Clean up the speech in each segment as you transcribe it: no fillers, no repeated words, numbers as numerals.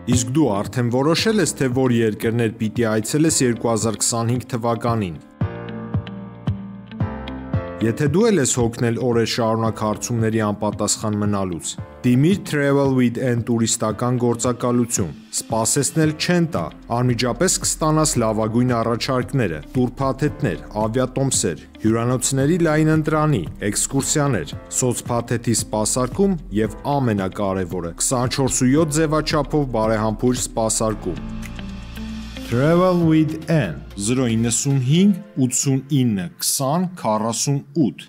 Իսկ դու արդեն որոշել ես, թե որ երկրներ պիտի այցելես 2025 թվականին։ Եթե դու ես հոգնել օրեր շարունակ հարցումների անպատասխան մնալուց, դիմիր Travel with N տուրիստական գործակալություն, սպասեցնել չեն տա, անմիջապես կստանաս լավագույն առաջարկները, տուրփաթեթներ, ավիատոմսեր, հյուրանոցների լայն ընտրանի, էքսկուրսիաներ, սոցփաթեթի սպասարկում եւ ամենակարևորը 24/7 ձևաչափով բարեհամբույր սպասարկում։ Travel with N 095 89 20 48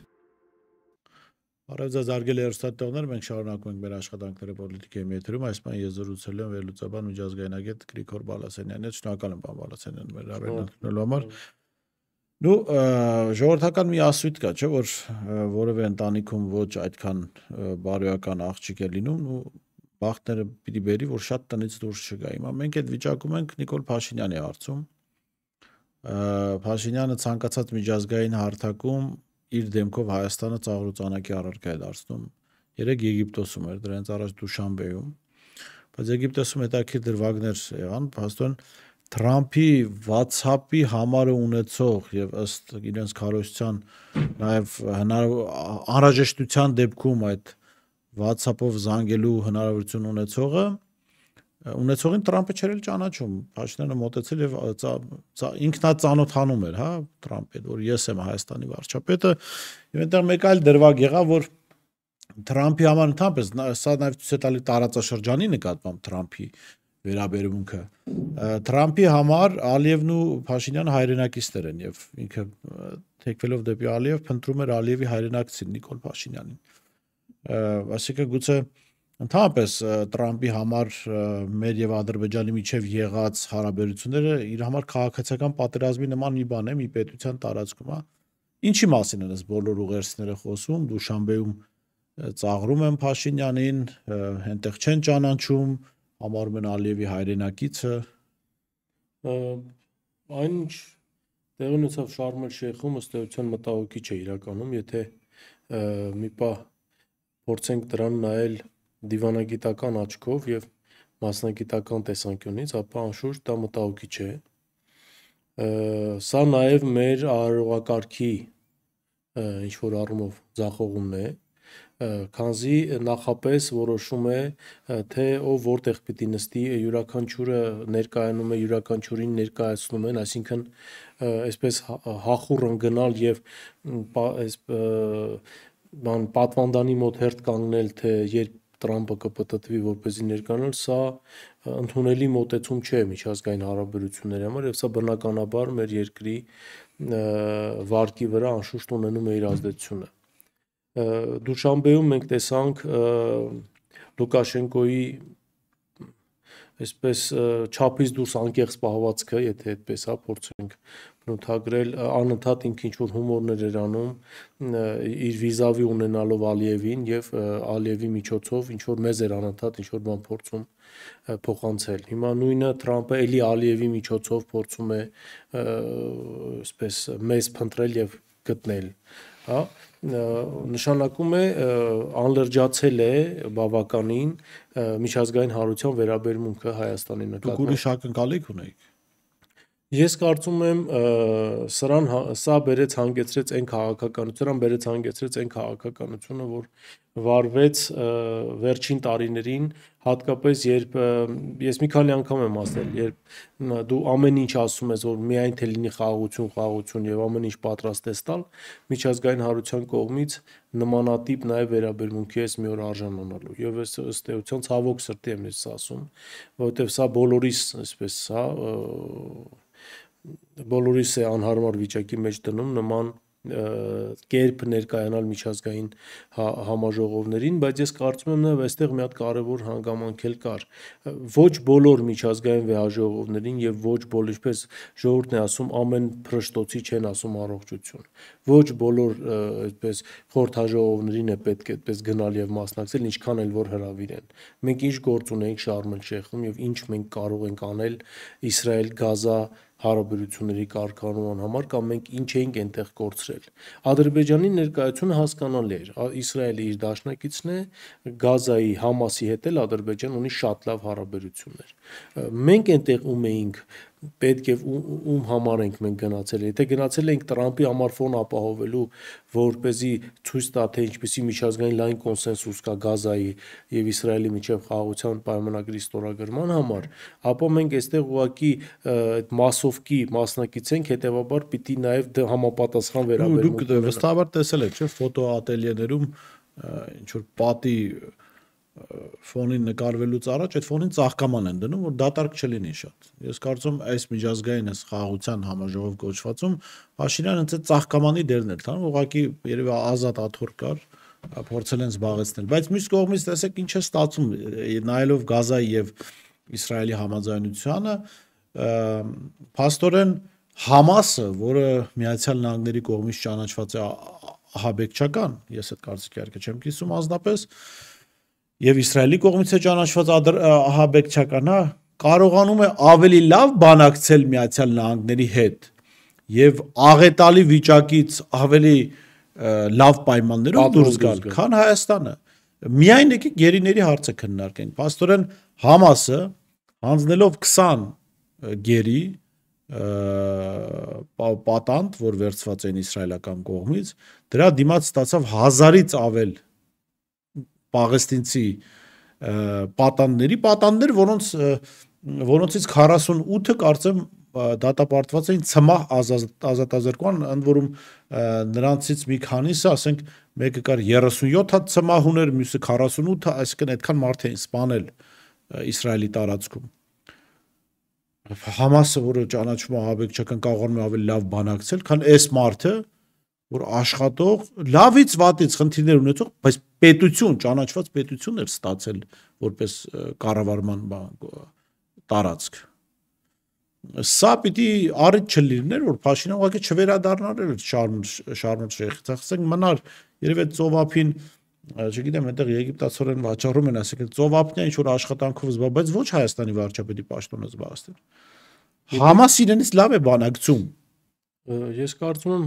Բարև ձեզ արգելի հեռուստատիտողներ, մենք շարունակում ենք մեր աշխատանքները պոլիտիկայի մեթրում, այս բան ես զրուցել եմ վերլուծաբան միջազգայնագետ Գրիգոր Բալասանյանի հետ, շնորհակալ եմ պարոն Բալասանյան մեր հավելանքնելու համար։ Ժողովրդական մի ասույթ կա, չէ՞ որ որևէ ընտանիքում ոչ այդքան բարոյական աղջիկ է լինում, բախտները պիտի բերի, որ շատ տնից դուրս չգա։ Հիմա մենք այդ վիճակում ենք Նիկոլ Փաշինյանի հարցում։ Փաշինյանը ցանկացած միջազգային հարթակում իր դեմքով Հայաստանը ծաղրուծանակի առարկա է դարձնում։ Երեք Եգիպտոսում էր, դրանից առաջ Դուշանբեում, բայց Եգիպտոսում հետաքրքիր դրվագներ եղան, փաստորեն Թրամփի WhatsApp-ի համարը ունեցող եւ ըստ իրենց քարոզչության նաեւ անհրաժեշտության դեպքում այդ WhatsApp-ով զանգելու հնարավորություն ունեցողին Թրամփը չէր էլ ճանաչում։ Փաշինյանը մոտեցել եւ ինքնածանոթանում էր, հա, Թրամփի, որ ես եմ Հայաստանի վարչապետը, եւ այնտեղ մեկ այլ դրվագ եղավ, որ Թրամփի համար ընդհանրապես սա նաեւ ցույց է տալի տարածաշրջանի նկատմամբ Թրամփի վերաբերմունքը։ Թրամփի համար Ալիևն ու Փաշինյանը հայրենակիցներ են եւ ինքը թեքվելով դեպի Ալիև փնտրում էր Ալիևի հայրենակցին Նիկոլ Փաշինյանին։ Այսինքն գուցե ընդհանրապես Թրամփի համար մեր եւ Ադրբեջանի միջև եղած հարաբերությունները իր համար քաղաքացիական պատերազմի նման մի բան է, մի պետության տարածքում, հա։ Ինչի մասին են այս բոլոր ուղերձները խոսում, Դուշանբեում ծաղրում են Փաշինյանին, այնտեղ չեն ճանաչում, համարում են Ալիևի հայրենակիցը։ Այն ինչ տեղի ունեցավ Շարմ էլ-Շեյխում ըստ էության մտահոգիչ է իրականում, եթե մի պահ փորձենք դրան նայել դիվանագիտական աչքով եւ մասնագիտական տեսանկյունից, ապա անշուշտ դա մտահոգիչ է։ Սա նաեւ մեր արարողակարգի ինչ որ առումով ձախողումն է, քանզի նախապես որոշում է, թե ով որտեղ պիտի նստի, յուրաքանչյուրը ներկայանում է, յուրաքանչյուրին ներկայացնում են, այսինքն այսպես հախուռն գնալ եւ պատվանդանի մոտ հերթ կանգնել, թե երբ Թրամփը կպտտվի, որպեսզի ներկանալ, սա ընդունելի մոտեցում չէ միջազգային հարաբերությունների համար եւ սա բնականաբար մեր երկրի վարկի վրա անշուշտ ունենում է իր ազդեցությունը։ Դուշանբեում մենք տեսանք Լուկաշենկոյի այսպես չափից դուրս անկեղծ պահվածքը, եթե այդպես է փորձենք բնութագրել, անընդհատ ինքը ինչ որ հումորներ էր անում իր վիզավի ունենալով Ալիևին եւ Ալիևի միջոցով ինչ որ մեզ էր անընդհատ ինչ որ բան փորձում փոխանցել։ Հիմա նույնը Թրամփը էլի Ալիևի միջոցով փորձում է այսպես մեզ փնտրել եւ գտնել, հա, նշանակում է անլրջացել է բավականին միջազգային հարության վերաբերմունքը Հայաստանի նկատմամբ։ Դուք ուրիշ ակնկալիք ունեիք։ Ես կարծում եմ սա բերեց հանգեցրեց այն քաղաքականությունը, որ վարվեց վերջին տարիներին, հատկապես երբ ես մի քանի անգամ եմ ասել, երբ դու ամեն ինչ ասում ես, որ միայն թե լինի խաղաղություն եւ ամեն ինչ պատրաստ ես տալ, միջազգային հարության կողմից նմանատիպ նաեւ վերաբերմունքի ես մի օր արժանանալու։ Եվ ըստ էության ցավոք սրտի եմ ես ասում, որովհետեւ սա բոլորիս, այսպես, հա, բոլորիս է անհարմար վիճակի մեջ դնում նման կերպ ներկայանալ միջազգային համաժողովներին, բայց ես կարծում եմ նաև այստեղ մի հատ կարևոր հանգամանք էլ կար։ Ոչ բոլոր միջազգային վեհաժողովներին եւ ոչ բոլոր, ինչպես ժողովուրդն է ասում, ամեն փրշտոցի չեն ասում առողջություն։ Ոչ բոլոր այդպես խորհրդաժողովներին է պետք այդպես գնալ եւ մասնակցել, ինչքան էլ որ հրավիրեն։ Մենք ինչ գործ ունենք Շարմ էլ-Շեյխում եւ ինչ մենք կարող ենք անել Իսրայել-Գազա հարաբերությունների կարգավորման համար կամ մենք ինչ էինք այնտեղ կորցրել։ Ադրբեջանի ներկայությունը հասկանալի էր։ Իսրայելը իր դաշնակիցն է, Գազայի Համասի հետ էլ Ադրբեջան ունի շատ լավ հարաբերություններ։ Մենք այնտեղ ում էինք պետք է ում համար ենք մենք գնացել։ Եթե գնացել ենք Տրամպի համար ֆոն ապահովելու, որպեսզի ցույց տա, թե ինչպիսի միջազգային լայն կոնսենսուս կա Գազայի եւ Իսրայելի միջև խաղաղության պայմանագրի ստորագրման համար, ապա մենք այստեղ ուղղակի այդ մասովկի մասնակից ենք, հետեւաբար պիտի նաեւ համապատասխան վերաբերմունք ունենանք։ Դուք վստահաբար տեսել եք, չէ՞, ֆոտո ատելյեներում ինչ որ պատի ֆոնին նկարվելուց առաջ այդ ֆոնին ծաղկաման են դնում, որ դատարկ չլինի շատ։ Ես կարծում այս միջազգային այս խաղաղության համաժողով կոչվածում Փաշինյանը հենց այդ ծաղկամանի դերն էր տանում, ուղղակի երևի ազատ աթոռ կար, փորձել են զբաղեցնել։ Բայց մյուս կողմից տեսեք ինչ է ստացվում, նայելով Գազայի եւ Իսրայելի համաձայնությանը, փաստորեն Համասը, որը Միացյալ Նահանգների կողմից ճանաչված է ահաբեկչական, ես այդ կարծիքի իհարկե չեմ կիսում անձնապես, եւ Իսրայելի կողմից է ճանաչված ահաբեկչական, կարողանում է ավելի լավ բանակցել Միացյալ Նահանգների հետ եւ աղետալի վիճակից ավելի լավ պայմաններով դուրս գալ, քան Հայաստանը։ Միայն եկեք գերիների հարցը քննարկենք։ Փաստորեն Համասը հանձնելով 20 գերի պատանդ, որ վերցված են իսրայելական կողմից, դրա դիմաց ստացավ 1000-ից ավել պաղեստինցի պատանդներ, որոնցից 48-ը կարծեմ դատապարտված էին ցմահ ազատազրկման, ընդ որում նրանցից մի քանիսը, ասենք, մեկը կար 37 հատ ցմահ ուներ, մյուսը 48, այսինքն այդքան մարդ էին սպանել Իսրայելի տարածքում։ Համասը, որը ճանաչում է ահաբեկչական, կարողանում է ավելի լավ բանակցել, քան այս մարդը, որ աշխատող, լավից վատից խնդիրներ ունեցող, բայց պետություն, ճանաչված պետություն էր ստացել որպես կառավարման տարածք։ Սա պիտի առիթ չլիներ, որ Փաշինյանը ուղղակի չվերադառնար Շարմ Շեյխից, ասենք մնար երևի այդ ծովափին, չգիտեմ, այդտեղ եգիպտացորեն վաճառում են, ասենք ծովափնյա ինչ որ աշխատանքով զբաղ, բայց ոչ Հայաստանի վարչապետի պաշտոնը զբաղեցնել։ Համասը իրենից լավ է բանակցում։ Ես կարծում եմ,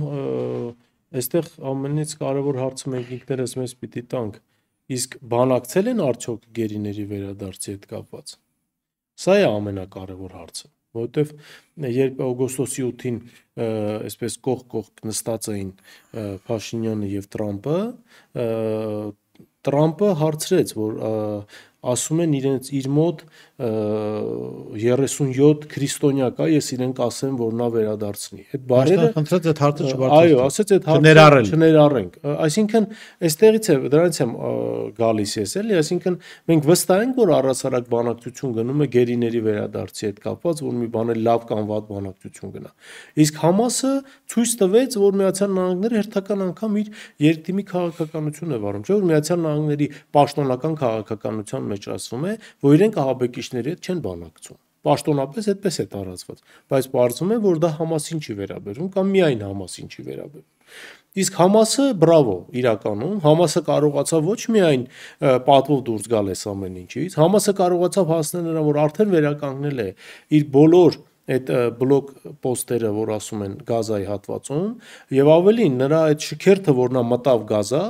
այստեղ ամենից կարևոր հարցը մենք ինքներս մեզ պիտի տանք, իսկ բանակցել են արդյոք գերիների վերադարձի հետ կապված։ Սա է ամենակարևոր հարցը, որովհետև երբ օգոստոսի 8-ին այսպես կողք նստած էին Փաշինյանը եւ Տրամպը հարցրեց, որ ասում են իր մոտ 37 քրիստոնյա կա, ես իրեն կասեմ, որ նա վերադարձնի։ Այդ բառերը խնդրեց այդ հարցը չբարձրացնել։ Այո, ասեց այդ հարցը չներառենք։ Այսինքն, այստեղից է դրանից եմ գալիս ես, էլի, այսինքն մենք վստահ ենք, որ առասարակ բանակցություն գնում է գերիների վերադարձի հետ կապված, որ մի բան է լավ կամ վատ բանակցություն գնա։ Իսկ Համասը ցույց տվեց, որ Միացյալ Նահանգները հերթական անգամ իր երկդիմի քաղաքականություն է վարում, չէ՞ որ Միացյալ Նահանգների պաշտոնական քաղաքականության մեջ ասվում է, որ իրենք ահաբեկիչների հետ չեն բանակցում։ Պաշտոնապես այդպես է տարածված, բայց պարզվում է, որ դա Համասին չի վերաբերում կամ միայն Համասին չի վերաբերում։ Իսկ Համասը բրավո, իրականում Համասը կարողացավ ոչ միայն պատվով դուրս գալ այս ամեն ինչից, Համասը կարողացավ հասնել նրան, որ արդեն վերականգնել է իր բոլոր այդ բլոկ պոստերը, որ ասում են Գազայի հատվածում, եւ ավելին նրա այդ շքերթը, որ նա մտավ Գազա,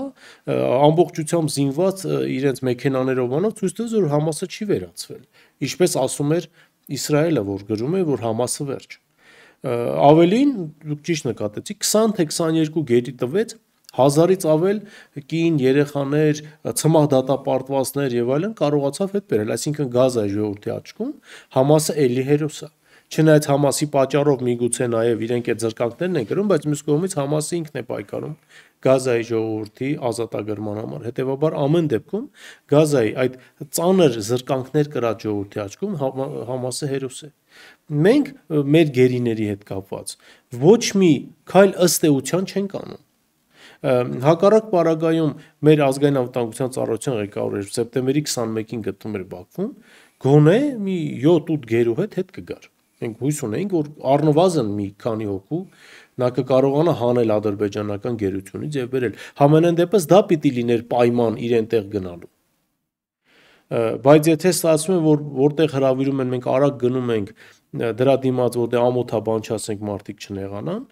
ամբողջությամբ զինված իրենց մեքենաներով անով ցույց տվեց, որ Համասը չի վերացվել։ Ինչպես ասում էր Իսրայելը, որ գրում է, որ Համասը վերջ։ Ավելին, դուք ճիշտ նկատեցիք, 20 թե 22 գերի տվեց, 1000-ից ավել կին, երեխաներ, ցմահ դատապարտվածներ եւ այլն կարողացավ հետ բերել, այսինքն Գազայի ժողովրդի աչքում Համասը էլի հերոս է։ Չնայած Համասի պատճառով միգուցե նաև իրենք այդ զրկանքներն են կրում, բայց մյուս կողմից Համասը ինքն է պայքարում Գազայի ժողովրդի ազատագրման համար։ Հետևաբար ամեն դեպքում Գազայի այդ ծանր զրկանքներ կրած ժողովրդի աչքում Համասը հերոս է։ Մենք մեր գերիների հետ կապված ոչ մի քայլ ըստ էության չենք անում։ Հակառակ պարագայում մեր ազգային անվտանգության ծառայության ղեկավարը սեպտեմբերի 21-ին գտնում էր Բաքվում, գոնե մի 7-8 գերու հետ կգար։ Մենք հույս ունենք, որ առնվազն մի քանի հոգու նա կկարողանա հանել ադրբեջանական գերությունից եւ բերել։ Համենայն դեպս դա պիտի լիներ պայման իրեն տեղ գնալու։ Բայց եթե ստացվում է, որ որտեղ հրավիրում են, մենք արագ գնում ենք դրա դիմաց որ դե ամոթա բան չասենք մարդիկ չնեղանան,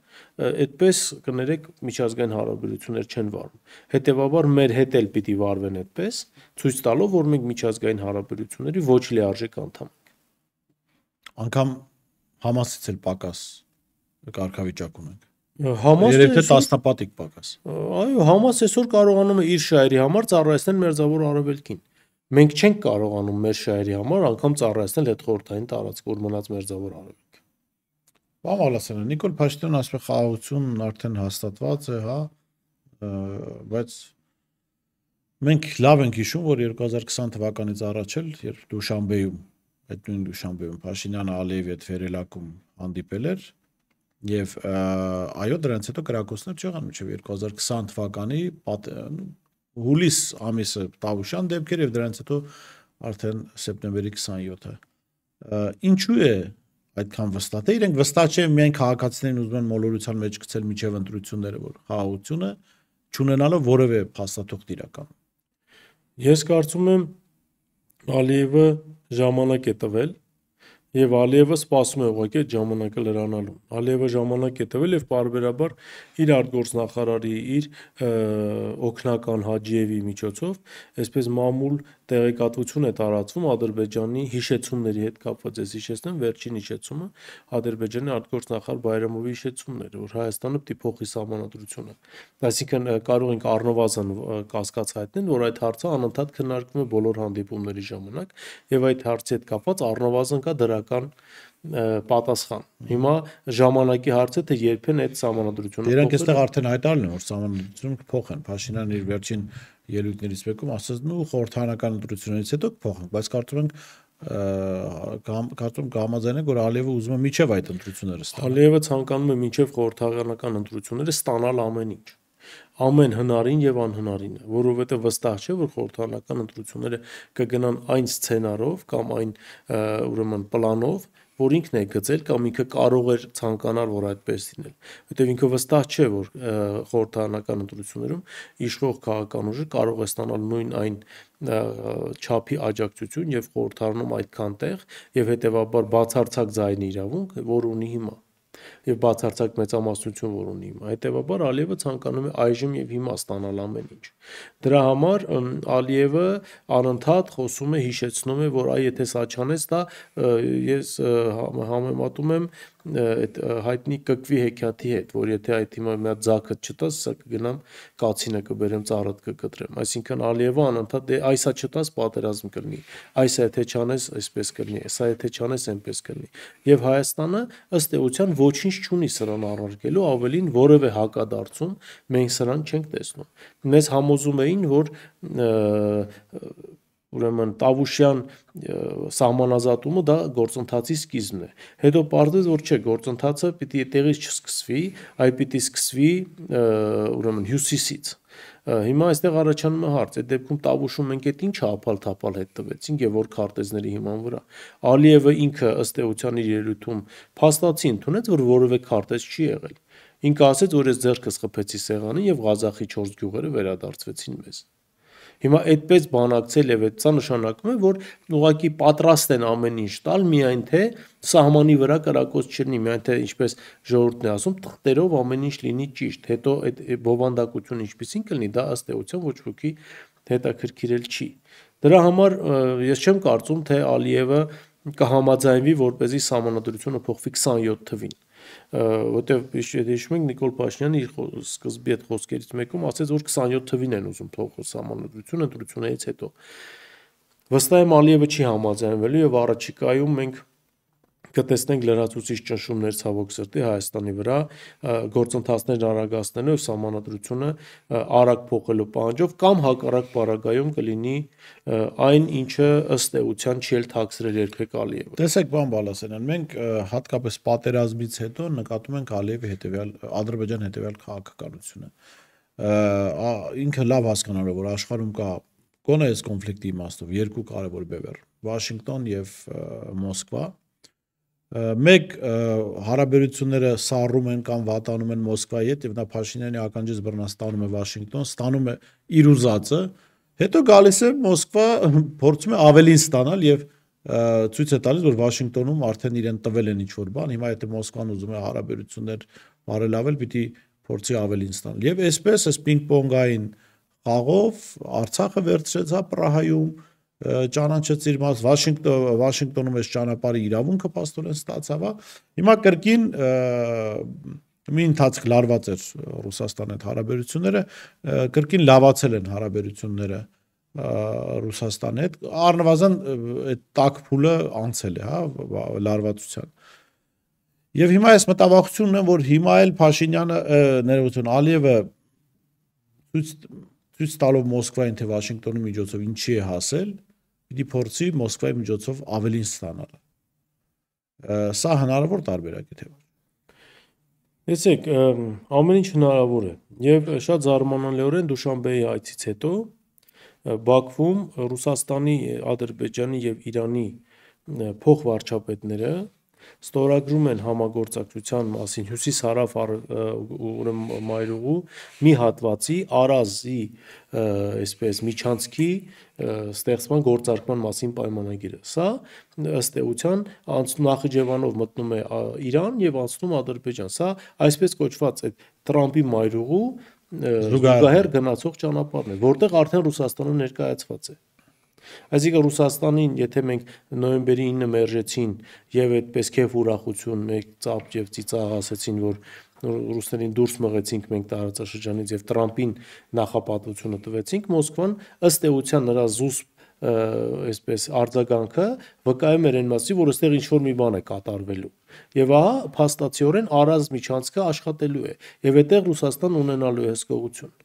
այդպես կներեք միջազգային հարաբերություններ չեն վարում։ Հետևաբար մեր հետ էլ պիտի վարվեն այդպես, ցույց տալով, որ մենք միջազգային հարաբերությունների ոչ լիարժեք անդամ ենք։ Անկամ Համասից էլ պակաս կարգավիճակ ունենք։ Համասը երեք թե տասնապատիկ պակաս։ Այո, Համաս այսօր կարողանում է իր շահերի համար ծառայեցնել Մերձավոր Արևելքին։ Մենք չենք կարողանում մեր շահերի համար անգամ ծառայեցնել հետխորհրդային տարածք, որ մնաց Մերձավոր Արևելք։ Բան Ալասյանը, Նիկոլ Փաշինյանն ասում է խաղաղությունն արդեն հաստատված է, հա, բայց մենք լավ ենք հիշում, որ 2020 թվականից առաջ էլ, երբ Դուշանբեում, այդ նույն Դուշանբեում Փաշինյանը Ալիևի հետ վերելակում հանդիպել էր, եւ այո, դրանից հետո կրակոցներ չեղան մինչեւ 2020 թվականի հուլիս ամիսը Տավուշյան դեպքեր եւ դրանից հետո արդեն սեպտեմբերի 27-ը։ Ինչու է այդքան վստահ, թե իրենք վստահ չէ միայն քաղաքացիներին ուզում են մոլորության մեջ գցել միջև ընտրությունները, որ խաղաղությունը չունենալով որևէ փաստաթուղթ իրական։ Ես կարծում եմ Ալիևը ժամանակ է տվել եւ Ալիևը սպասում է ուղղակի այդ ժամանակը լրանալու։ Ալիևը ժամանակ է տվել եւ պարբերաբար իր արտգործնախարարի, իր օգնական Հաջիևի միջոցով այսպես մամուլ տեղեկատվություն է տարածվում Ադրբեջանի հիշեցումների հետ կապված։ Ես հիշեցնեմ վերջին հիշեցումը Ադրբեջանի արտգործնախարար Բայրամովի հիշեցումն էր, որ Հայաստանը պիտի փոխի սահմանադրությունը։ Այսինքն կարող ենք առնվազն կասկած հայտնել, որ այդ հարցը անընդհատ քննարկվում է բոլոր հանդիպումների ժամանակ եւ այդ հարցի հետ կապված առնվազն կա դրական պատասխան։ Հիմա ժամանակի հարցը թե երբեն այդ սահմանադրությունը Դրանք այստեղ արդեն հայտարարել են, որ սահմանադրությունը կփոխեն։ Փաշինյանն իր վերջին ելույթներից մեկում ասաց՝ «Նու խորհրդարանական ընտրություններից հետո կփոխենք», բայց կարծում կհամաձայնենք, որ Ալիևը ուզում է միջև այդ ընտրությունները ստանալ։ Ալիևը ցանկանում է միջև խորհրդարանական ընտրությունները ստանալ ամեն ինչ։ Ամեն հնարին եւ անհնարինը, որովհետեւ վստահ չէ, որ խորհրդարանական ընտրությունները կգնան այն սցենարով կամ այն ուրեմն պլանով, որ ինքն է գծել կամ ինքը կարող էր ցանկանալ, որ այդպես լինել։ Որտեւ ինքը վստահ չէ, որ խորհրդարանական ընտրություններում իշխող քաղաքական ուժը կարող է ստանալ նույն այն չափի աջակցություն եւ խորհրդարանում այդքան տեղ եւ հետեւաբար բացարձակ ձայնի իրավունք, որ ունի հիմա եւ բացարձակ մեծամասնություն, որ ունի հիմա։ Հետեւաբար Ալիևը ցանկանում է այժմ եւ հիմա ստանալ ամեն ինչ։ Դրա համար Ալիևը անընդհատ խոսում է, հիշեցնում է, որ այ եթե սա չանես, դա ես համեմատում եմ այդ հայտնի կկվի հեքիաթի հետ, որ եթե այդ հիմա մի հատ ձակը չտաս, սա կգնամ կացինը կբերեմ ծառդ կկտրեմ։ Այսինքն Ալիևը անընդհատ այսա չտաս պատերազմ կլինի, այսա եթե չանես, այսպես կլինի, սա եթե չանես, այնպես կլինի։ Եվ Հայաստանը ըստ էության ոչինչ չունի սրան առարկելու, ավելին որևէ հակադարձում մենք սրան չենք տեսնում։ Մեզ համոզում էին, որ ուրեմն Տավուշյան սահմանազատումը դա գործընթացի սկիզբն է։ Հետո պարզվեց, որ չէ, գործընթացը պիտի տեղից չսկսվի, այլ պիտի սկսվի ուրեմն հյուսիսից։ Հիմա այստեղ առաջանում է հարց, այդ դեպքում Տավուշում մենք այդ ինչը ափալ-թափալ հետ տվեցինք եւ որ քարտեզների հիման վրա։ Ալիևը ինքը ըստ էության իր ելույթում փաստացի ընդունեց, որ որևէ քարտեզ չի եղել։ Ինքը ասեց, որ ես ձեռքս խփեցի սեղանին եւ Ղազախի 4 գյուղերը վերադարձվեցին մեզ։ Հիմա այդպես բանակցել եւ սա նշանակում է, որ ուղղակի պատրաստ են ամեն ինչ տալ, միայն թե սահմանի վրա կրակոց չլինի, միայն թե ինչպես ժողովուրդն է ասում, թղթերով ամեն ինչ լինի ճիշտ, հետո այդ բովանդակությունը ինչպեսին կլինի, դա ըստ էության ոչ ոքի հետաքրքիրել չի։ Դրա համար ես չեմ կարծում, թե Ալիևը կհամաձայնվի, որպեսզի սահմանադրությունը փոխվի 27 թվին։ Որտեվ հիշում ենք Նիկոլ Փաշինյանը իր սկզբի այդ խոսքերից մեկում ասեց, որ 27 թվին են ուզում փոխել սահմանադրությունը ընտրություններից հետո։ Վստահ եմ Ալիևը չի համաձայնվելու եւ առաջիկայում մենք կտեսնենք լրացուցիչ ճնշումներ ցավոք սրտի Հայաստանի վրա, գործընթացներն արագացնելու եւ սահմանադրությունը արագ փոխելու պահանջով կամ հակառակ պարագայում կլինի այն, ինչը ըստ էության չի էլ թաքցրել երբեք Ալիևը։ Տեսեք, պարոն Բալասանյան, մենք հատկապես պատերազմից հետո նկատում ենք Ալիևի Ադրբեջան հետևյալ քաղաքականությունը։ Ինքը լավ հասկանալու որ աշխարհում կա գոնե այս կոնֆլիկտի իմաստով երկու կարևոր բևեռ՝ Վաշինգտոն եւ Մոսկվա։ Մեկ հարաբերությունները սառում են կամ վատանում են Մոսկվայի հետ եւ նա Փաշինյանի ականջից բռնած ստանում է Վաշինգտոն, ստանում է իր ուզածը, հետո գալիս է Մոսկվա, փորձում է ավելին ստանալ եւ ցույց է տալիս, որ Վաշինգտոնում արդեն իրեն տվել են ինչ-որ բան, հիմա եթե Մոսկվան ուզում է հարաբերություններ բարելավել, պիտի փորձի ավելին ստանալ։ Եվ այսպես այս պինգ-պոնգային խաղով Արցախը վերցրեց հա Պրահայում, ճանաչեց իր մաս, Վաշինգտոնում այս ճանապարհի իրավունքը փաստորեն ստացավ, հա։ Հիմա կրկին մի ընթացք լարված էր Ռուսաստանի հետ հարաբերությունները, կրկին լավացել են հարաբերությունները Ռուսաստանի հետ, առնվազն այդ տաք փուլը անցել է, հա, լարվածության։ Եվ հիմա այս մտավախությունն է, որ հիմա էլ Փաշինյանը, ներողություն, Ալիևը ցույց տալով Մոսկվային, թե Վաշինգտոնի միջոցով ինչի է հասել, պիտի փորձի Մոսկվայի միջոցով ավելին ստանալ։ Սա հնարավոր տարբերակ է թե ոչ։ Տեսեք, ամեն ինչ հնարավոր է, եւ շատ զարմանալիորեն Դուշանբեի այցից հետո Բաքվում Ռուսաստանի, Ադրբեջանի եւ Իրանի փոխվարչապետները ստորագրում են համագործակցության մասին հյուսիս-հարավ ուրեմն մայրուղու մի հատվածի Արազի այսպես միջանցքի ստեղծման գործարկման մասին պայմանագիրը։ Սա ըստ էության Նախիջևանով մտնում է Իրան եւ անցնում Ադրբեջան։ Սա այսպես կոչված այդ Տրամպի մայրուղու զուգահեռ գնացող ճանապարհն է, որտեղ արդեն Ռուսաստանը ներկայացված է։ Այսինքն Ռուսաստանին, եթե մենք նոյեմբերի 9-ը մերժեցին եւ այդպես քեֆ ուրախություն մեկ ծափ եւ ծիծաղ ասեցին, որ ռուսներին դուրս մղեցինք մենք տարածաշրջանից եւ Տրամպին նախապատվությունը տվեցինք, Մոսկվան ըստ էության նրա զուսպ այսպես արձագանքը վկայում էր այն մասի, որ այստեղ ինչ-որ մի բան է կատարվելու։ Եվ ահա փաստացիորեն Արազ միջանցքը աշխատելու է եւ այդտեղ Ռուսաստան ունենալու է հսկողություն։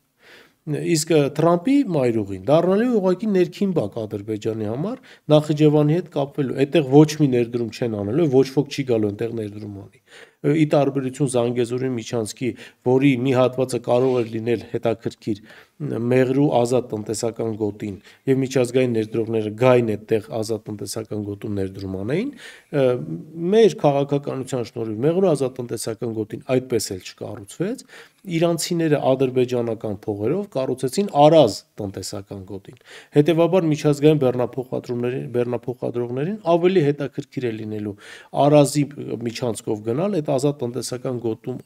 Իսկ Տրամպի մայրուղին դառնալու ուղղակի ներքին բակ Ադրբեջանի համար Նախիջևանի հետ կապվելու։ Այդտեղ ոչ մի ներդրում չեն անելու, ոչ ոք չի գալու այնտեղ ներդրում անի։ Ի տարբերություն Զանգեզուրի միջանցքի, որի մի հատվածը կարող էր լինել հետաքրքիր Մեղրու ազատ տնտեսական գոտին եւ միջազգային ներդրողները գային այդտեղ ազատ տնտեսական գոտում ներդրում անեին, մեր քաղաքականության շնորհիվ Մեղրու ազատ տնտեսական գոտին այդպես էլ չկառուցվեց, իրանցիները ադրբեջանական փողերով կառուցեցին Արազ տնտեսական գոտին։ Հետևաբար միջազգային բեռնափոխադրողներին ավելի հետաքրքիր է լինելու Արազի միջանցքով գնալ, այդ ազատ տնտեսական գոտում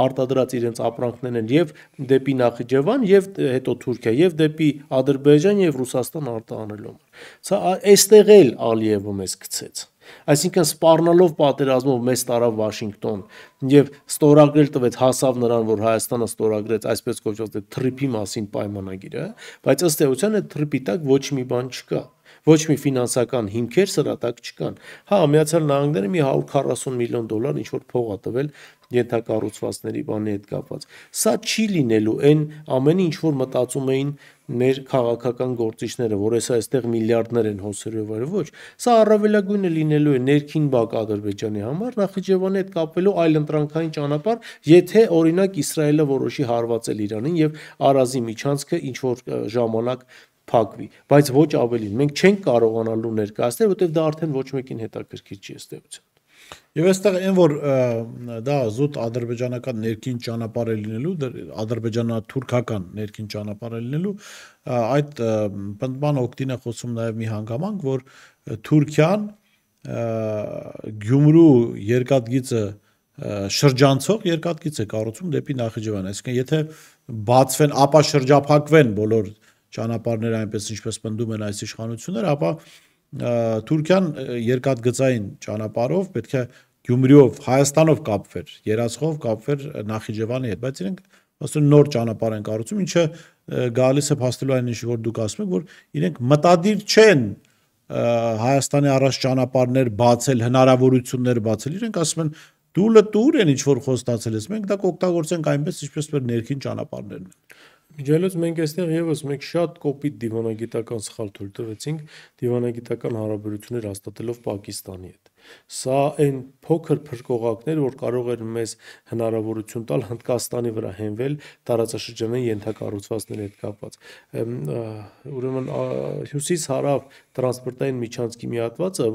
արտադրած իրենց ապրանքներն եւ դեպի Նախիջևան եւ հետո Թուրքիա եւ դեպի Ադրբեջան եւ Ռուսաստան արտահանելու համար։ Սա այստեղ էլ Ալիևը մեզ գցեց։ Այսինքն սպառնալով պատերազմով մեզ տարավ Վաշինգտոն եւ ստորագրել տվեց, հասավ նրան, որ Հայաստանը ստորագրեց այսպես կոչված թրիփի մասին պայմանագիրը, բայց ըստ էության այդ թրիփի տակ ոչ մի բան չկա։ Ոչ մի ֆինանսական հիմքեր սրա տակ չկան։ Հա, Միացյալ Նահանգները մի $140 միլիոն ինչ-որ փող է տվել ենթակառուցվածքների բանի հետ կապված։ Սա չի լինելու այն ամենը, ինչ որ մտածում էին մեր քաղաքական գործիչները, որ հեսա այստեղ միլիարդներ են հոսելու եւ ոչ։ Սա առավելագույնը լինելու է ներքին բակ Ադրբեջանի համար, Նախիջևանի հետ կապվելու այլընտրանքային ճանապարհ, եթե օրինակ Իսրայելը որոշի հարվածել Իրանին եւ Արազի միջանցքը ինչ որ ժամանակ փակվի, բայց ոչ ավելին։ Մենք չենք կարողանալու ներկայացնել, որտեղ դա արդեն ոչ մեկին հետաքրքիր չի ըստ էության։ Եվ այստեղ այն որ դա զուտ ադրբեջանական ներքին ճանապարհ է լինելու, ադրբեջանա-թուրքական ներքին ճանապարհ է լինելու, այդ բնդման օգտին է խոսում նաև մի հանգամանք, որ Թուրքիան Գյումրու երկաթգիծը շրջանցող երկաթգիծ է կառուցում դեպի Նախիջևան, այսինքն եթե բացվեն, ապա շրջափակվեն բոլոր ճանապարհները այնպես ինչպես պնդում են այս իշխանությունները, ապա Թուրքիան երկաթգծային ճանապարհով պետք է Գյումրիով, Հայաստանով կապվեր, երաշխով կապվեր Նախիջևանի հետ, բայց իրենք ասում նոր ճանապարհ են կառուցում, ինչը գալիս է փաստելու այն ինչ որ դուք ասում եք, որ իրենք մտադիր չեն Հայաստանի առաջ ճանապարհներ բացել, հնարավորություններ բացել, իրենք ասում են դուր են ինչ որ խոստացել ես, մենք դա կօգտագործենք այնպես, ինչպես որ ներքին ճանապարհներն են։ Միջելոց մենք այստեղ եւս մեկ շատ կոպիտ դիվանագիտական սխալ թույլ տվեցինք դիվանագիտական հարաբերություններ հաստատելով Պակիստանի հետ։ Սա այն փոքր փրկողակներ, որ կարող են մեզ հնարավորություն տալ Հնդկաստանի վրա հենվել տարածաշրջանային ենթակառուցվածքների հետ կապված։ Ուրեմն հյուսիս-հարավ տրանսպորտային միջանցքի մի հատվածը,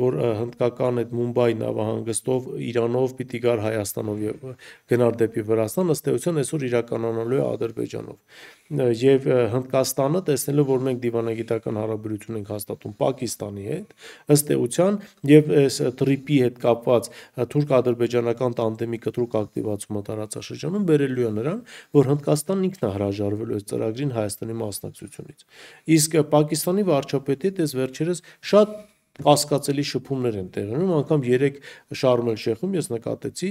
որ հնդկական այդ Մումբայ նավահանգստով Իրանով պիտի գար Հայաստանով եւ գնար դեպի Վրաստան, ըստ էության այսօր իրականանալու է Ադրբեջանով։ եւ Հնդկաստանը տեսնելով որ մենք դիվանագիտական հարաբերություն ենք հաստատում Պակիստանի հետ ըստ էության եւ այս տրիպի հետ կապված թուրք-ադրբեջանական տանդեմի կտրուկ ակտիվացումը տարածաշրջանում բերելու է նրան որ Հնդկաստանն ինքն է հրաժարվելու այս ծրագրին Հայաստանի մասնակցությունից իսկ Պակիստանի վարչապետի հետ այս վերջերս շատ կասկածելի շփումներ են տեղի ունենում անգամ 3 Շարմ էլ Շեխում ես նկատեցի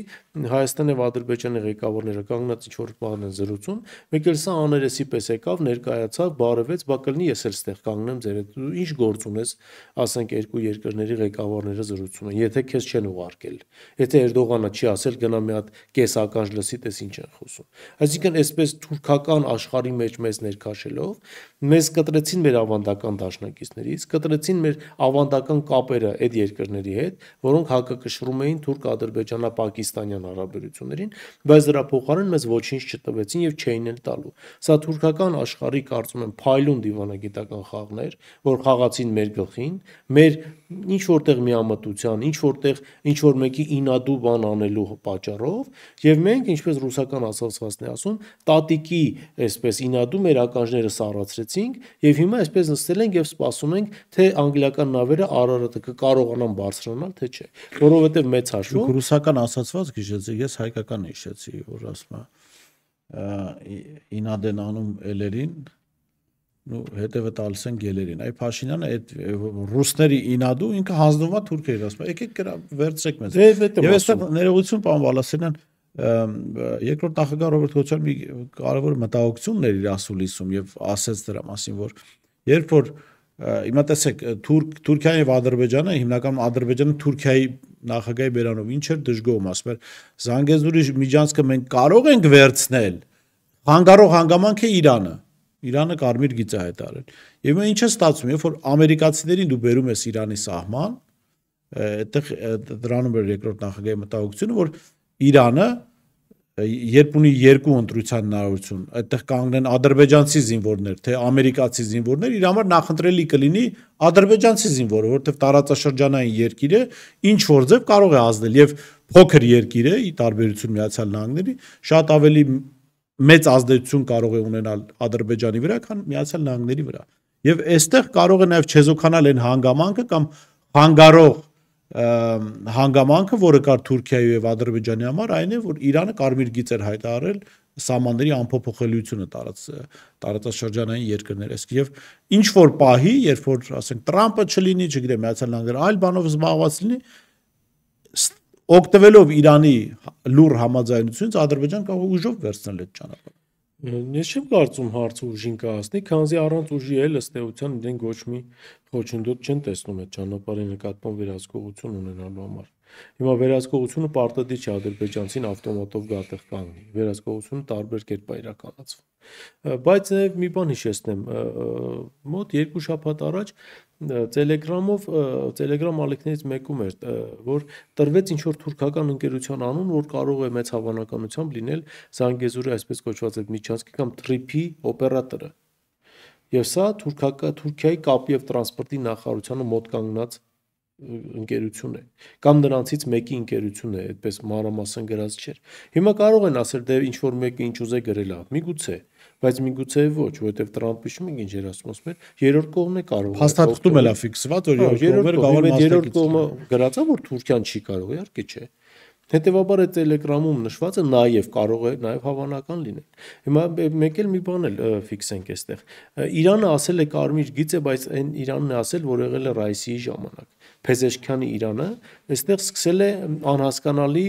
Հայաստանի եւ Ադրբեջանի ղեկավարները կանգնած ինչ որ բան են զրուցում մեկ էլ սա աներեսի պես եկավ ներկայացավ բարևեց բա կլինի ես էլ ստեղ կանգնեմ ձեր հետ ինչ գործ ունես ասենք երկու երկրների ղեկավարները զրուցում են եթե քեզ չեն ուղարկել եթե Էրդողանը չի ասել գնա մի հատ կես ականջ լսի տես ինչ են խոսում այսինքն այսպես թուրքական աշխարհի մեջ մեզ ներքաշելով մեզ կտրեցին մեր ավանդական դաշնակիցներից կտրեցին մեր ավանդական կապերը այդ երկրների հետ, որոնք հակակշռում էին թուրք-ադրբեջանա-պակիստանյան հարաբերություններին, բայց դրա փոխարեն մեզ ոչինչ չտվեցին եւ չէին էլ տալու։ Սա թուրքական աշխարհի կարծում եմ փայլուն դիվանագիտական խաղներ, որ խաղացին մեր գլխին, մեր ինչ որտեղ միամտության, ինչ որտեղ ինչ որ մեկի ինադու բան անելու պատճառով եւ մենք ինչպես ռուսական ասացվածն է ասում, տատիկի այսպես ինադու մեր ականջները սառացրեցինք եւ հիմա այսպես նստել ենք եւ սպասում ենք թե անգլիական նավերը Արարատը կկարողանան բարձրանալ թե չէ, որովհետեւ մեծ հաշվով ռուսական ասացված գիշեցի, ես հայկական հիշեցի, որ ասում է ինադեն անում էլերին նու հետևը տալիս են գելերին։ Այ Փաշինյանը այդ ռուսների ինադու ինքը հանձնվում է թուրքերի, ասում է եկեք վերցրեք մեզ։ Եվ այստեղ ներողություն պարոն Բալասանյան, երկրորդ նախագահ Ռոբերտ Քոչարյանը մի կարևոր մտահոգություն ներ իր ասուլիսում եւ ասեց դրա մասին, որ երբ որ հիմա տեսեք Թուրքիան եւ Ադրբեջանը հիմնականում Ադրբեջանը Թուրքիայի նախագահի բերանով ինչ էր դժգոհում, ասում էր Զանգեզուրի միջանցքը մենք կարող ենք վերցնել, հանգարող հանգամանք է Իրանը կարմիր գիծ է հայտարարել։ Եվ ինչ է ստացվում, երբ որ ամերիկացիներին դու բերում ես Իրանի սահման, այդտեղ դրանում էր երկրորդ նախագահի մտահոգությունը, որ Իրանը երբ ունի երկու ընտրության հնարավորություն, այդտեղ կանգնեն ադրբեջանցի զինվորներ, թե ամերիկացի զինվորներ, իր համար նախընտրելի կլինի ադրբեջանցի զինվորը, որովհետև տարածաշրջանային երկիր է, ինչ որ ձև կարող է ազդել եւ փոքր երկիր է, ի տարբերություն Միացյալ Նահանգների, շատ ավելի մեծ ազդեցություն կարող է ունենալ Ադրբեջանի վրա, քան Միացյալ Նահանգների վրա։ Եվ այստեղ կարող է նաև չեզոքանալ այն հանգամանքը կամ հանգարող հանգամանքը, որը կար Թուրքիայի եւ Ադրբեջանի համար, այն է, որ Իրանը կարմիր գիծ էր հայտարարել սահմանների անփոփոխելիությունը տարածաշրջանային երկրներս։ Եվ ինչ որ պահի, երբ որ ասենք Տրամպը չլինի, չգիտեմ, Միացյալ Նահանգները այլ բանով զբաղված լինի, օգտվելով Իրանի լուր համաձայնությունից Ադրբեջան կարող է ուժով վերցնել այդ ճանապարհը։ Ես չեմ կարծում հարցը ուժին կհասնի, քանզի առանց ուժի էլ ըստ էության իրենք ոչ մի խոչընդոտ չեն տեսնում այդ ճանապարհի նկատմամբ վերահսկողություն ունենալու համար։ Հիմա վերահսկողությունը պարտադիր չէ ադրբեջանցին ավտոմատով գատեղ կանգնի։ Վերահսկողությունը տարբեր կերպ է իրականացվում։ Բայց նաև մի բան հիշեցնեմ, մոտ 2 շաբաթ առաջ Telegram ալիքներից մեկում էր, որ տրվեց ինչ-որ թուրքական ընկերության անուն, որ կարող է մեծ հավանականությամբ լինել Զանգեզուրի այսպես կոչված այդ միջանցքի կամ TRIP-ի օպերատորը։ Եվ սա Թուրքիայի կապի եւ տրանսպորտի նախարարությանը մոտ կանգնած ընկերություն է կամ նրանցից մեկի ընկերություն է, այդպես մանրամասն գրած չէր։ Հիմա կարող են ասել դե ինչ որ մեկը ինչ ուզե գրել է, միգուցե, բայց միգուցե ոչ, որովհետև Տրամպը ինչ ինչ էր ասում, երրորդ կողմն է կարող։ Հաստատվում է ֆիքսված, որ երրորդ կողմը գրած է, որ Թուրքիան չի կարող, իհարկե չէ։ Հետևաբար այդ Telegram-ում նշվածը նաև կարող է նաև հավանական լինել։ Հիմա մեկ էլ մի բան էլ ֆիքսենք այստեղ։ Իրանը ասել է կարմիր գիծ է, բայց այն Իրանն է ասել, որ եղել է Ռայսիի ժամանակ։ Փեզեշքյանի Իրանը այստեղ սկսել է անհասկանալի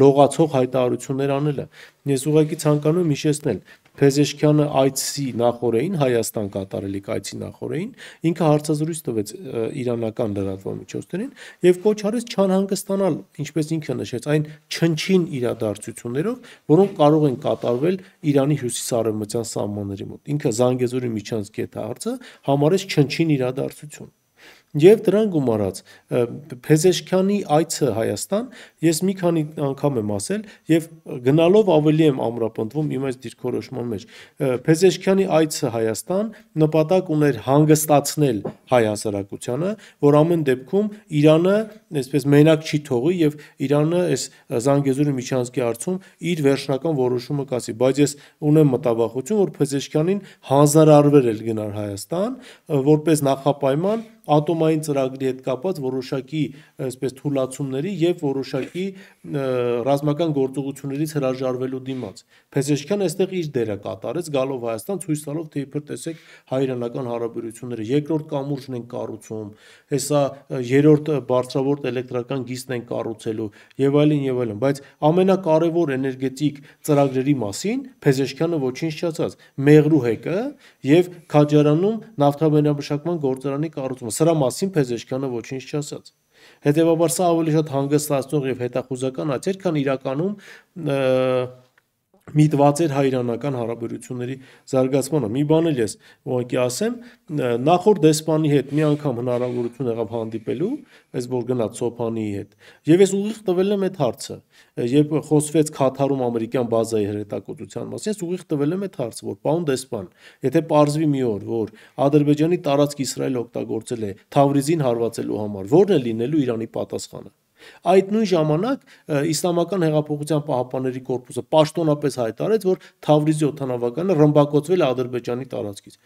լողացող հայտարարություններ անելը։ Ես ուղղակի ցանկանում եմ հիշեցնել, Փեզեշքյանը այցի նախորդին Հայաստան կատարելիք այցի նախորդին ինքը հարցազրույց տվեց իրանական լրատվամիջոցներին եւ կոչ արեց չանհանգստանալ, ինչպես ինքը նշեց, այն չնչին իրադարձություններով, որոնք կարող են կատարվել Իրանի հյուսիսարևմտյան սահմանների մոտ։ Ինքը Զանգեզուրի միջանցքի հետ հարցը համարեց չնչին իրադարձություն։ Եվ դրան գումարած Փեզեշքյանի այցը Հայաստան ես մի քանի անգամ եմ ասել եւ գնալով ավելի եմ ամրապնդվում իմ այս դիրքորոշման մեջ Փեզեշքյանի այցը Հայաստան նպատակ ուներ հանգստացնել հայ հասարակությանը, որ ամեն դեպքում Իրանը այսպես մենակ չի թողի եւ Իրանը այս Զանգեզուրի միջանցքի հարցում իր վերջնական որոշումը կասի, բայց ես ունեմ մտավախություն, որ Փեզեշքյանին հանձնարարվել էլ գնար Հայաստան, որպես նախապայման ատոմային ծրագրի հետ կապված որոշակի այսպես թույլատումների եւ որոշակի ռազմական գործողություններից հրաժարվելու դիմաց։ Փեզեշքյանը այստեղ իր դերը կատարեց, գալով Հայաստան, ցույց տալով, թե իբր տեսեք հայ-իրանական հարաբերությունները երկրորդ կամուրջն են կառուցում, հեսա երրորդ բարձրավորդ էլեկտրական գիծն են կառուցելու եւ այլն, բայց ամենակարևոր էներգետիկ ծրագրերի մասին Փեզեշքյանը ոչինչ չասաց։ Մեղրու հեկը եւ Քաջարանում նավթամենաբշակման գործարանի կառուցումը Սրա մասին Փեզեշքյանը ոչինչ չասաց։ Հետևաբար սա ավելի շատ հանգստացնող եւ հետախուզական այց էր, քան իրականում միտված էր հայ-իրանական հարաբերությունների զարգացմանը։ Մի բան էլ ես ուղղակի ասեմ, նախորդ դեսպանի հետ մի անգամ հնարավորություն եղավ հանդիպելու, այս որ գնաց Սոփանիի հետ, եւ ես ուղիղ տվել եմ այդ հարցը, երբ խոսվեց Քաթարում ամերիկյան բազայի հրետակոծության մասին, ես ուղիղ տվել եմ այդ հարցը, որ պարոն դեսպան, եթե պարզվի մի օր, որ Ադրբեջանի տարածք Իսրայելը օգտագործել է Թավրիզին հարվածելու համար, ո՞րն է լինելու Իրանի պատասխանը։ Այդ նույն ժամանակ Իսլամական հեղափոխության պահապանների կորպուսը պաշտոնապես հայտարարեց, որ Թավրիզի օդանավականը ռմբակոծվել է Ադրբեջանի տարածքից։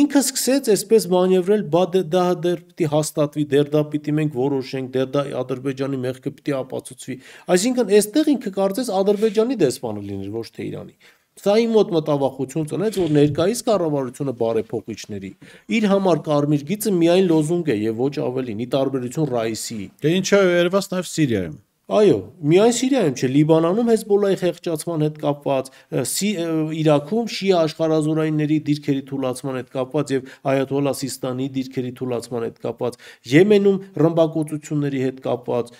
Ինքը սկսեց այսպես մանևրել, դա դեռ պիտի հաստատվի, դեռ դա պիտի մենք որոշենք, դեռ դա Ադրբեջանի մեղքը պիտի ապացուցվի։ Այսինքն այստեղ ինքը կարծես Ադրբեջանի դեսպանը լիներ, ոչ թե Իրանի։ Սա իմ մոտ մտավախություն ծնեց, որ ներկայիս կառավարությունը բարեփոխիչների իր համար կարմիր գիծը միայն լոզունգ է եւ ոչ ավելին, ի տարբերություն Ռայիսի։ Դե ինչա երևաց նաեւ Սիրիայում։ Այո, միայն Սիրիայում չէ, Լիբանանում Հեզբոլլայի խեղճացման հետ կապված, Իրաքում շիա աշխարհազորայինների դիրքերի թուլացման հետ կապված եւ Այաթոլլա Սիստանի դիրքերի թուլացման հետ կապված, Եմենում ռմբակոծությունների հետ կապված,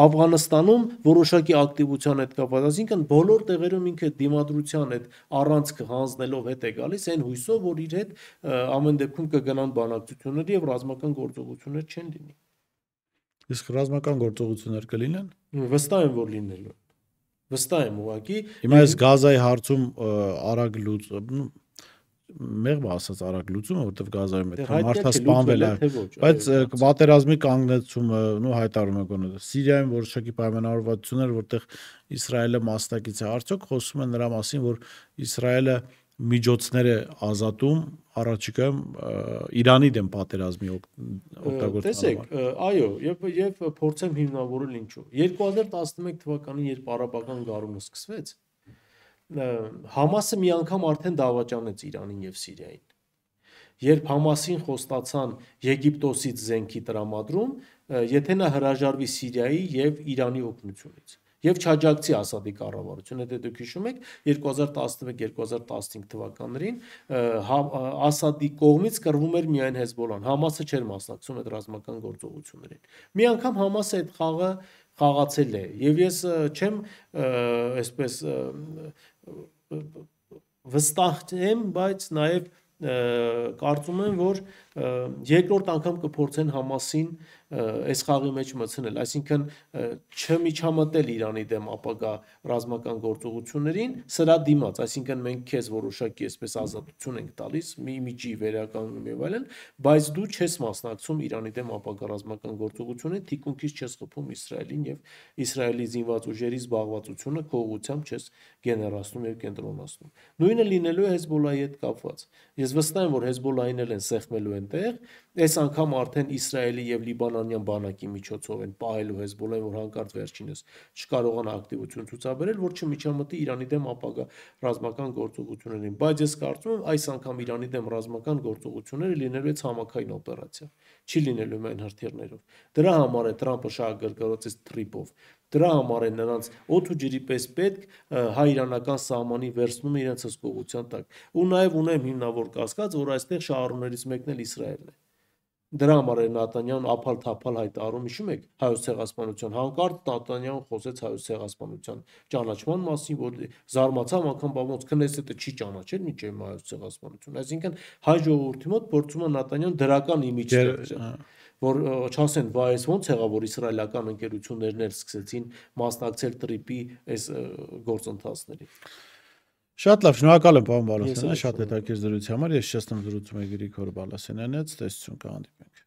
Աֆղանստանում որոշակի ակտիվության հետ կապված, այսինքն բոլոր տեղերում ինքը դիմադրության հետ առանցքը հանձնելով հետ է գալիս այն հույսով, որ իր հետ ամեն դեպքում կգնան բանակցություններ եւ ռազմական գործողություններ չեն լինի։ Իսկ ռազմական գործողություններ կլինեն։ Վստահ եմ, որ լինելու են։ Վստահ եմ ուղղակի։ Հիմա այս Գազայի հարցում արագ մեղմ ասած արագ լուծումը, որտեվ Գազայում է մարդը սպանվել է, բայց պատերազմի կանգնեցումը, հայտարարում է գոնե Սիրիայում որոշակի պայմանավորվածություններ, որտեղ Իսրայելը մասնակից է, արդյոք խոսում են նրա մասին, որ Իսրայելը միջոցներ է ազատում առաջիկայում Իրանի դեմ պատերազմի օգտագործման։ Տեսեք, այո, եւ փորձեմ հիմնավորել ինչու։ 2011 թվականին, երբ արաբական գարունը սկսվեց, Համասը մի անգամ արդեն դավաճանեց Իրանին եւ Սիրիային։ Երբ Համասին խոստացան Եգիպտոսից զենքի տրամադրում, եթե նա հրաժարվի Սիրիայի եւ Իրանի օգնությունից։ Եվ չաջակցի Ասադի կառավարությունը, եթե դուք հիշում եք 2011-2015 թվականներին Ասադի կողմից կռվում էր միայն Հեզբոլլան, Համասը չէր մասնակցում այդ ռազմական գործողություններին։ Մի անգամ Համասը այդ խաղը խաղացել է, եւ ես չեմ այսպես վստահ եմ, բայց նաեւ կարծում եմ, որ երկրորդ անգամ կփորձեն Համասին այս խաղի մեջ մտցնել, այսինքն չմիջամտել Իրանի դեմ ապագա ռազմական գործողություններին, սրա դիմաց, այսինքն մենք քեզ որոշակի այսպես ազատություն ենք տալիս, մի միջի վերականգնում եւ այլն, բայց դու չես մասնակցում Իրանի դեմ ապագա ռազմական գործողություններին, թիկունքից չես խփում Իսրայելին եւ Իսրայելի զինված ուժերի զբաղվածությունը քո ուղղությամբ չես գեներացնում եւ կենտրոնացնում։ Նույնը լինելու է Հեզբոլլայի հետ կապված։ Ես վստահ եմ, որ Հեզբոլլային էլ են սեղմելու այնտեղ, այս անգամ արդեն Իսրայելի եւ Լիբանանյան բանակի միջոցով են պահելու Հեզբոլլային, որ հանկարծ վերջինս չկարողանա ակտիվություն ցուցաբերել, որ չմիջամտի Իրանի դեմ ապագա ռազմական գործողություններին, բայց ես կարծում եմ այս անգամ Իրանի դեմ ռազմական գործողությունները լինելու է ցամաքային օպերացիա, չի լինելու միայն հրթիռներով։ Դրա համար է Թրամփը շահագրգռվեց թրիպով։ Դրա համար է նրանց օդ ու ջրի պես պետք հայ-իրանական սահմանի վերցնումը իրենց հսկողության տակ։ Ու նաև ունեմ հիմնավոր կասկած, որ այստեղ շահառուներից մեկն էլ Իսրայելն է։ Դրա համար է Նատանյահուն ափալ-թափալ հայտարարում, հիշում եք, Հայոց ցեղասպանության, հանկարծ Նատանյահուն խոսեց Հայոց ցեղասպանության ճանաչման մասին, որ զարմացավ անգամ բավոց Քնեսետը չի ճանաչել մինչև Հայոց ցեղասպանություն։ Այսինքն հայ ժողովրդի մոտ փորձում է Նատանյահուն դրական իմիջ ստեղծել։ որ չասեն, վայ, այս ոնց եղավ, որ իսրայելական ընկերություններն էլ սկսեցին մասնակցել տրիպի այս գործընթացներին։ Շատ լավ, շնորհակալ եմ պարոն Ես էլ Բալասանյան, շատ շնորհակալ եմ։ հետաքրքիր զրույցի համար։ Ես շեշտում զրուցում եմ Գրիգոր Բալասանյանից, տեսություն կհանդիպենք։